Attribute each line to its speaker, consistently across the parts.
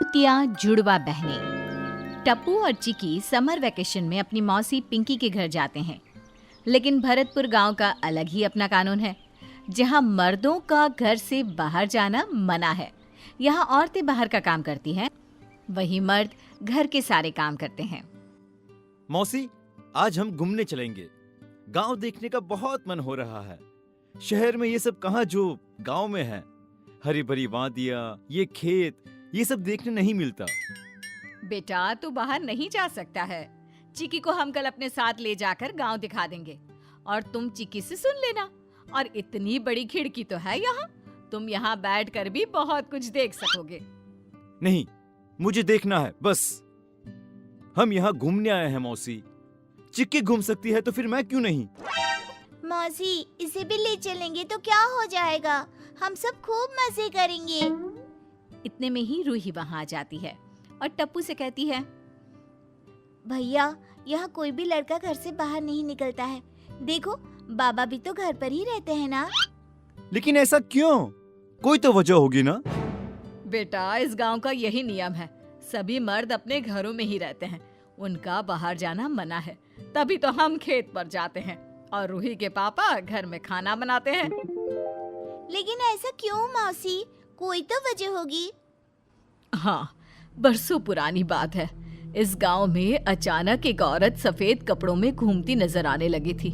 Speaker 1: चुतिया जुड़वा बहनें। टप्पू और चिकी समर वेकेशन में अपनी मौसी पिंकी के घर जाते हैं। लेकिन भरतपुर गांव का अलग ही अपना कानून है, जहां मर्दों का घर से बाहर जाना मना है। यहां औरतें बाहर का काम करती हैं, वहीं मर्द घर के सारे काम करते हैं।
Speaker 2: मौसी, आज हम घूमने चलेंगे। गांव देखने का बहुत मन हो रहा है। शहर में ये सब कहाँ जो गांव में है। हरी भरी वादियाँ, ये खेत, ये सब देखने नहीं मिलता।
Speaker 1: बेटा, तू बाहर नहीं जा सकता है। चिकी को हम कल अपने साथ ले जाकर गांव दिखा देंगे और तुम चिकी से सुन लेना। और इतनी बड़ी खिड़की तो है यहाँ, तुम यहाँ बैठकर भी बहुत कुछ देख सकोगे।
Speaker 2: नहीं, मुझे देखना है बस। हम यहाँ घूमने आए हैं मौसी। चिक्की घूम सकती है तो फिर मैं क्यों नहीं?
Speaker 3: मौसी, इसे भी ले चलेंगे तो क्या हो जाएगा? हम सब खूब मजे करेंगे।
Speaker 1: इतने में ही रूही वहाँ आ जाती है और टप्पू से कहती है,
Speaker 3: भैया, यहाँ कोई भी लड़का घर से बाहर नहीं निकलता है। देखो, बाबा भी तो घर पर ही रहते हैं ना।
Speaker 2: लेकिन ऐसा क्यों? कोई तो वजह होगी ना।
Speaker 1: बेटा, इस गांव का यही नियम है। सभी मर्द अपने घरों में ही रहते हैं, उनका बाहर जाना मना है। तभी तो हम खेत पर जाते हैं और रूही के पापा घर में खाना बनाते हैं।
Speaker 3: लेकिन ऐसा क्यों मौसी? कोई तो वजह होगी।
Speaker 1: हाँ, बरसों पुरानी बात है। इस गांव में अचानक एक औरत सफेद कपड़ों में घूमती नजर आने लगी थी।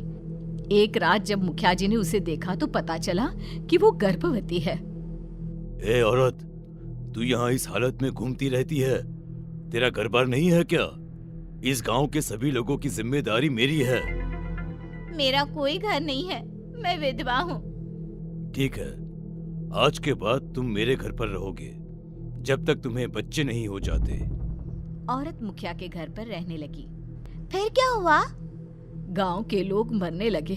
Speaker 1: एक रात जब मुखिया जी ने उसे देखा तो पता चला कि वो गर्भवती है।
Speaker 2: ए औरत, तू यहाँ इस हालत में घूमती रहती है। तेरा घर बार नहीं है क्या? इस गांव के सभी लोगों की जिम्मेदारी मेरी है।
Speaker 3: मेरा कोई घर नहीं है, मैं विधवा हूँ।
Speaker 2: ठीक है, आज के बाद तुम मेरे घर पर रहोगे जब तक तुम्हें बच्चे नहीं हो जाते।
Speaker 1: औरत मुखिया के घर पर रहने लगी।
Speaker 3: फिर क्या हुआ?
Speaker 1: गांव के लोग मरने लगे।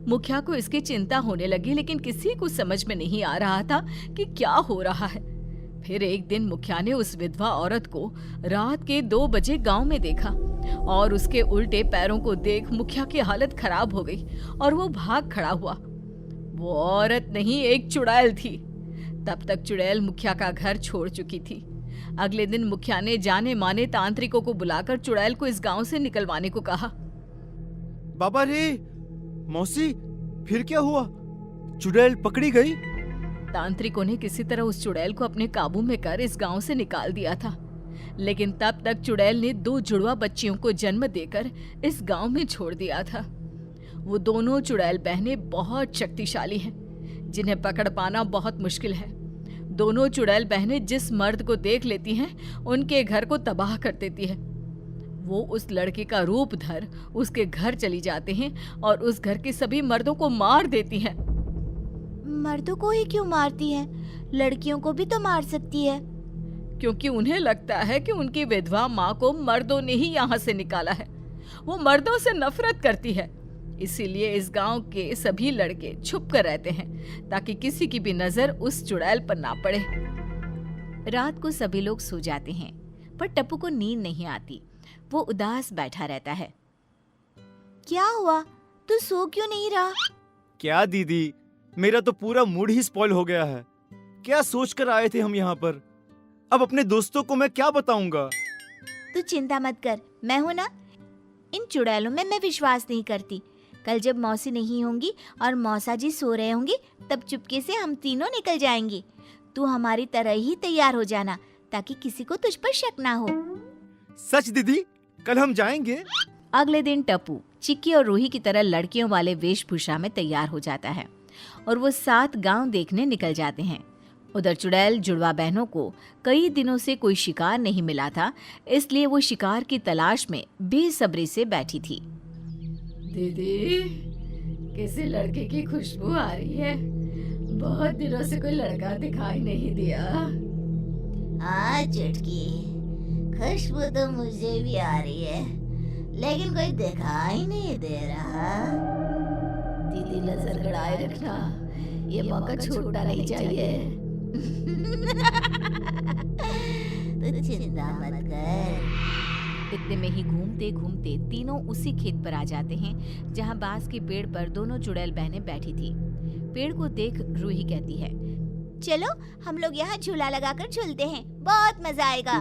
Speaker 1: मुखिया को इसकी चिंता होने लगी, लेकिन किसी को समझ में नहीं आ रहा था कि क्या हो रहा है। फिर एक दिन मुखिया ने उस विधवा औरत को रात के 2 बजे गांव में देखा और उसके उल्टे पैरों को देख मुखिया की हालत खराब हो गई और वो भाग खड़ा हुआ। वो औरत नहीं, एक चुड़ैल थी। तब तक चुड़ैल मुखिया का घर छोड़ चुकी थी। अगले दिन मुखिया ने जाने माने तांत्रिकों को बुलाकर चुड़ैल को इस गांव से निकलवाने को कहा।
Speaker 2: बाबा रे, मौसी, फिर क्या हुआ? चुड़ैल पकड़ी गई?
Speaker 1: तांत्रिकों ने किसी तरह उस चुड़ैल को अपने काबू में कर इस गांव से निकाल दिया था। लेकिन तब तक चुड़ैल ने 2 जुड़वा बच्चियों को जन्म देकर इस गांव में छोड़ दिया था। वो दोनों चुड़ैल बहनें बहुत शक्तिशाली हैं, जिन्हें पकड़ पाना बहुत मुश्किल है। दोनों चुड़ैल बहनें जिस मर्द को देख लेती हैं, उनके घर को तबाह कर देती है। वो उस लड़के का रूप धर उसके घर चली जाते हैं और उस घर के सभी मर्दों को मार देती हैं।
Speaker 3: मर्दों को ही क्यों मारती है? लड़कियों को भी तो मार सकती है।
Speaker 1: क्योंकि उन्हें लगता है कि उनकी विधवा माँ को मर्दों ने ही यहाँ से निकाला है। वो मर्दों से नफरत करती है। इसीलिए इस गांव के सभी लड़के छुप कर रहते हैं ताकि किसी की भी नजर उस चुड़ैल पर ना पड़े। रात को सभी लोग सो जाते हैं, पर टप्पू को नींद नहीं आती। वो उदास बैठा रहता है।
Speaker 3: क्या हुआ? तू सो क्यों नहीं रहा?
Speaker 2: क्या दीदी, मेरा तो पूरा मूड ही स्पॉइल हो गया है। क्या सोचकर आए थे हम यहाँ पर? अब अपने दोस्तों को मैं क्या बताऊंगा?
Speaker 3: तू चिंता मत कर, मैं हूँ ना। इन चुड़ैलों में मैं विश्वास नहीं करती। कल जब मौसी नहीं होंगी और मौसा जी सो रहे होंगे, तब चुपके से हम तीनों निकल जाएंगे। तू हमारी तरह ही तैयार हो जाना ताकि किसी को तुझ पर शक ना हो।
Speaker 2: सच दीदी, कल हम जाएंगे।
Speaker 1: अगले दिन टप्पू चिक्की और रूही की तरह लड़कियों वाले वेशभूषा में तैयार हो जाता है और वो 7 गांव देखने निकल जाते हैं। उधर चुड़ैल जुड़वा बहनों को कई दिनों से कोई शिकार नहीं मिला था, इसलिए वो शिकार की तलाश में बेसब्री से बैठी थी।
Speaker 4: दीदी, किसी लड़के की खुशबू आ रही है। बहुत दिनों से कोई लड़का दिखाई नहीं दिया।
Speaker 3: हाँ चुटकी, खुशबू तो मुझे भी आ रही है, लेकिन कोई दिखाई नहीं दे रहा।
Speaker 4: दीदी, नजर गड़ाए रखना, ये मौका छूटना नहीं चाहिए।
Speaker 3: तू चिंता मत कर।
Speaker 1: इतने में ही घूमते घूमते तीनों उसी खेत पर आ जाते हैं जहां बांस के पेड़ पर दोनों चुड़ैल बहनें बैठी थी। पेड़ को देख रूही कहती है,
Speaker 3: चलो हम लोग यहाँ झूला लगाकर झूलते हैं, बहुत मजा आएगा।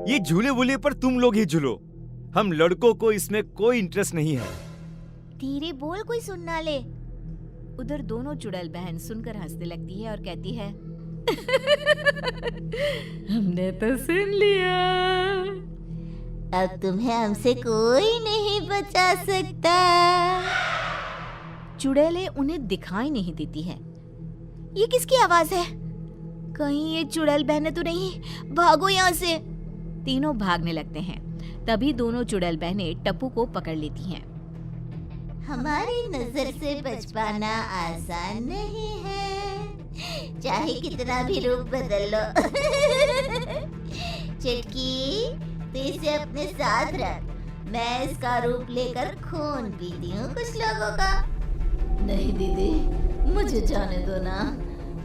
Speaker 2: ये झूले वूले पर तुम लोग ही झूलो, हम लड़कों को इसमें कोई इंटरेस्ट नहीं है।
Speaker 3: धीरे बोल, कोई सुन ना ले।
Speaker 1: उधर दोनों चुड़ैल बहन सुनकर हंसने लगती है और कहती है
Speaker 4: हमने तो सुन लिया।
Speaker 3: अब तुम्हें हमसे कोई नहीं बचा सकता।
Speaker 1: चुड़ैलें उन्हें दिखाई नहीं देती है।
Speaker 3: ये किसकी आवाज है? कहीं ये चुड़ैल बहनें तो नहीं? भागो यहाँ से।
Speaker 1: तीनों भागने लगते हैं। तभी दोनों चुड़ैल बहनें टप्पू को पकड़ लेती हैं।
Speaker 3: हमारी नजर से बच पाना आसान नहीं है, चाहे कितना भी रूप बदल लो। चुटकी, तू इसे अपने साथ रख, मैं इसका रूप लेकर खून पीती हूँ कुछ लोगों का।
Speaker 4: नहीं दीदी, मुझे जाने दो ना,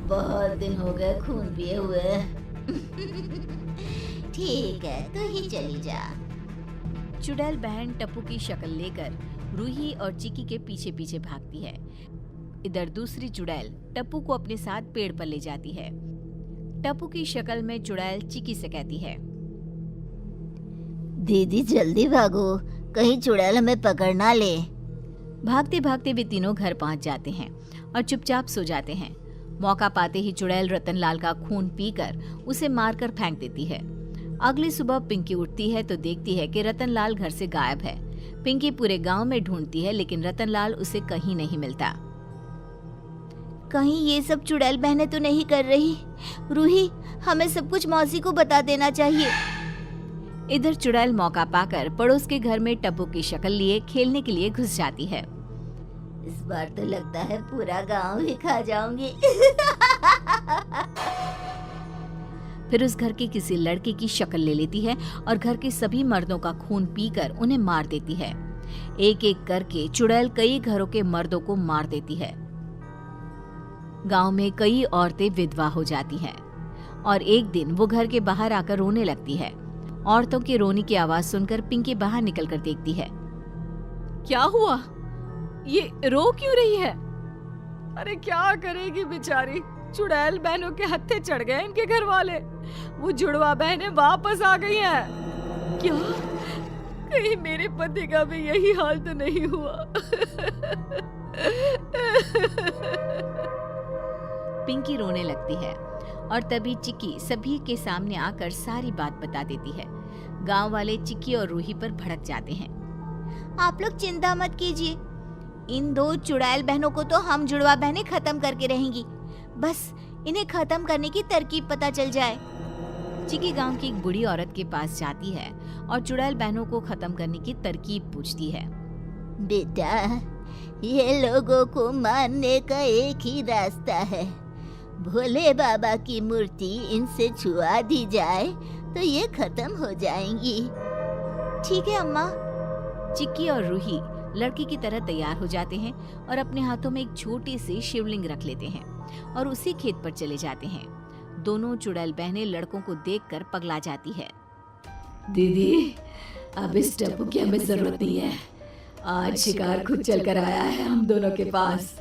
Speaker 4: बहुत दिन हो गए खून पिए हुए।
Speaker 3: ठीक है, तू ही चली जा।
Speaker 1: चुड़ैल बहन टप्पू की शक्ल लेकर रूही और चिकी के पीछे पीछे भागती है। इधर दूसरी चुड़ैल टप्पू को अपने साथ पेड़ पर ले जाती है। टप्पू की शक्ल में चुड़ैल चिकी से कहती है,
Speaker 3: दीदी जल्दी भागो, कहीं चुड़ैल हमें पकड़ ना ले।
Speaker 1: भागते भागते वे तीनों घर पहुंच जाते हैं और चुपचाप सो जाते हैं। मौका पाते ही चुड़ैल रतनलाल का खून पीकर उसे मारकर फेंक देती है। अगली सुबह पिंकी उठती है तो देखती है कि रतनलाल घर से गायब है। पिंकी पूरे गांव में ढूंढती है लेकिन रतनलाल उसे कहीं नहीं मिलता।
Speaker 3: कहीं ये सब चुड़ैल बहनें तो नहीं कर रही? रूही, हमें सब कुछ मौसी को बता देना चाहिए।
Speaker 1: इधर चुड़ैल मौका पाकर पड़ोस के घर में टप्पू की शक्ल लिए खेलने के लिए घुस जाती है।
Speaker 3: इस बार तो लगता है पूरा गांव ही खा जाऊंगी।
Speaker 1: फिर उस घर के किसी लड़के की शक्ल ले लेती है और घर के सभी मर्दों का खून पीकर उन्हें मार देती है। एक एक करके चुड़ैल कई घरों के मर्दों को मार देती है। गांव में कई औरतें विधवा हो जाती हैं और एक दिन वो घर के बाहर आकर रोने लगती है। औरतों की रोने की आवाज सुनकर पिंकी बाहर निकलकर देखती है। क्या हुआ? ये रो क्यों रही है?
Speaker 4: अरे क्या करेगी बेचारी, चुड़ैल बहनों के हत्थे चढ़ गए इनके घर वाले। वो जुड़वा बहनें वापस आ गई हैं। क्या कहीं मेरे पति का भी यही हाल तो नहीं हुआ?
Speaker 1: पिंकी रोने लगती है और तभी चिक्की सभी के सामने आकर सारी बात बता देती है। गांव वाले चिक्की और रूही पर भड़क जाते हैं।
Speaker 3: आप लोग चिंता मत कीजिए, इन दो चुड़ैल बहनों को तो हम जुड़वा बहनें खत्म करके रहेंगी। बस इन्हें खत्म करने की तरकीब पता चल जाए।
Speaker 1: चिक्की गांव की एक बूढ़ी औरत के पास जाती है और चुड़ैल बहनों को खत्म करने की तरकीब पूछती है।
Speaker 3: बेटा, ये लोगों को मारने का एक ही रास्ता है। भोले बाबा की मूर्ति इनसे छुआ दी जाए तो ये खत्म हो जाएंगी। ठीक है अम्मा।
Speaker 1: चिक्की और रूही लड़की की तरह तैयार हो जाते हैं और अपने हाथों में एक छोटी सी शिवलिंग रख लेते हैं और उसी खेत पर चले जाते हैं। दोनों चुड़ैल बहनें लड़कों को देखकर पगला जाती है।
Speaker 4: दीदी, अब इस टप्पू की हमें जरूरत नहीं है। आज शिकार खुद चल कर आया है हम दोनों के पास।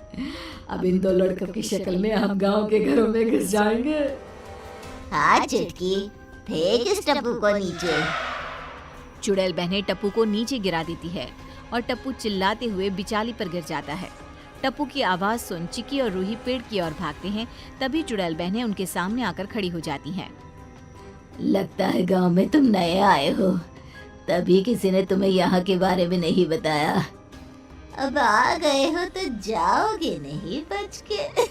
Speaker 4: अब इन दो लड़कों की शक्ल में हम गांव के घरों में घुस जाएंगे।
Speaker 3: हाँ चुटकी, फेंक इस टप्पू को नीचे।
Speaker 1: चुड़ैल बहनें टप्पू को नीचे गिरा देती है और टप्पू चिल्लाते हुए बिचाली पर गिर जाता है। टप्पू की आवाज सुन चिक्की और रूही पेड़ की ओर भागते हैं। तभी चुड़ैल बहनें उनके सामने आकर खड़ी हो जाती हैं।
Speaker 4: लगता है गांव में तुम नए आए हो, तभी किसी ने तुम्हें यहाँ के बारे में नहीं बताया।
Speaker 3: अब आ गए हो तो जाओगे नहीं बच के।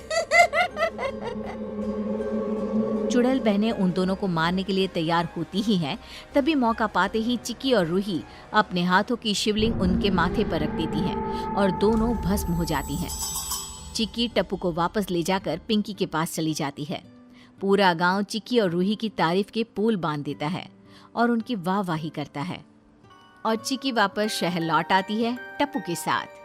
Speaker 1: चुड़ैल बहनें उन दोनों को मारने के लिए तैयार होती ही हैं। तभी मौका पाते ही चिक्की और रूही अपने हाथों की शिवलिंग उनके माथे पर रख देती हैं और दोनों भस्म हो जाती हैं। चिक्की टप्पू को वापस ले जाकर पिंकी के पास चली जाती है। पूरा गांव चिक्की और रूही की तारीफ के पुल बांध देता है और उनकी वाहवाही करता है और चिक्की वापस शहर लौट आती है टप्पू के साथ।